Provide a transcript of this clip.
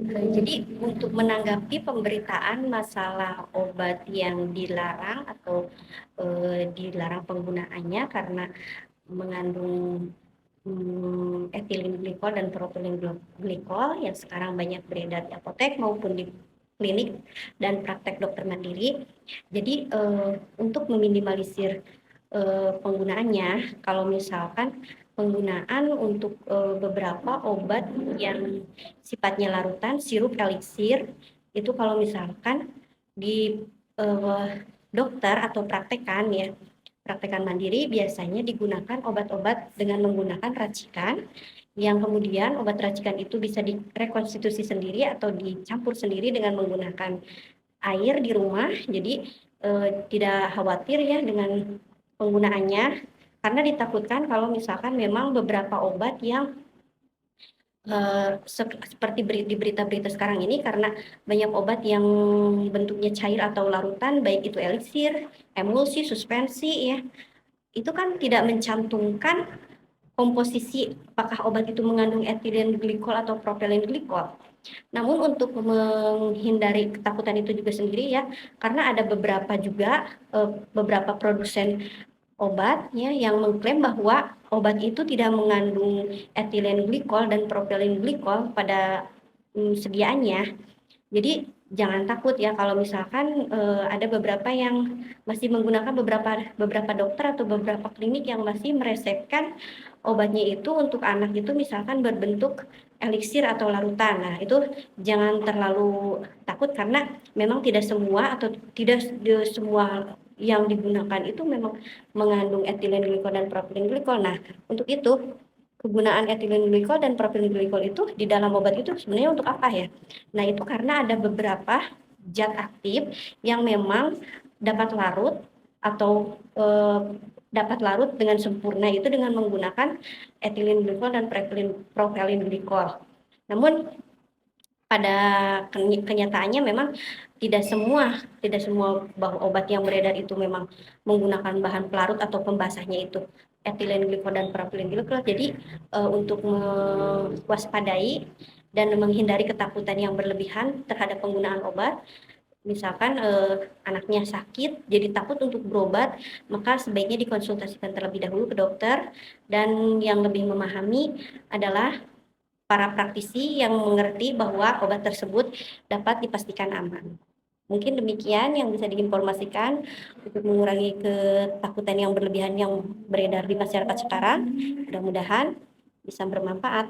Jadi untuk menanggapi pemberitaan masalah obat yang dilarang atau dilarang penggunaannya karena mengandung etilen glikol dan propilen glikol yang sekarang banyak beredar di apotek maupun di klinik dan praktek dokter mandiri. Jadi untuk meminimalisir penggunaannya, kalau misalkan penggunaan untuk beberapa obat yang sifatnya larutan, sirup, eliksir, itu kalau misalkan di uh, dokter atau praktekan ya, praktekan mandiri biasanya digunakan obat-obat dengan menggunakan racikan, yang kemudian obat racikan itu bisa direkonstitusi sendiri atau dicampur sendiri dengan menggunakan air di rumah. Jadi tidak khawatir ya dengan penggunaannya, karena ditakutkan kalau misalkan memang beberapa obat yang seperti di berita-berita sekarang ini, karena banyak obat yang bentuknya cair atau larutan, baik itu eliksir, emulsi, suspensi ya, itu kan tidak mencantumkan komposisi apakah obat itu mengandung etilen glikol atau propilen glikol. Namun untuk menghindari ketakutan itu juga sendiri ya, karena ada beberapa juga beberapa produsen obat ya yang mengklaim bahwa obat itu tidak mengandung etilen glikol dan propilen glikol pada sediaannya. Jadi jangan takut ya kalau misalkan ada beberapa yang masih menggunakan beberapa beberapa dokter atau beberapa klinik yang masih meresepkan obatnya itu untuk anak itu misalkan berbentuk eliksir atau larutan. Nah, itu jangan terlalu takut karena memang tidak semua atau tidak semua yang digunakan itu memang mengandung etilen glikol dan propilen glikol. Nah, untuk itu kegunaan etilen glikol dan propilen glikol itu di dalam obat itu sebenarnya untuk apa ya? Nah, itu karena ada beberapa zat aktif yang memang dapat larut atau dapat larut dengan sempurna itu dengan menggunakan etilen glikol dan propilen glikol. Namun pada kenyataannya memang tidak semua bahwa obat yang beredar itu memang menggunakan bahan pelarut atau pembasahnya itu etilen glikol dan propilen glikol. Jadi untuk mewaspadai dan menghindari ketakutan yang berlebihan terhadap penggunaan obat, misalkan anaknya sakit jadi takut untuk berobat, maka sebaiknya dikonsultasikan terlebih dahulu ke dokter, dan yang lebih memahami adalah para praktisi yang mengerti bahwa obat tersebut dapat dipastikan aman. Mungkin demikian yang bisa diinformasikan untuk mengurangi ketakutan yang berlebihan yang beredar di masyarakat sekarang. Mudah-mudahan bisa bermanfaat.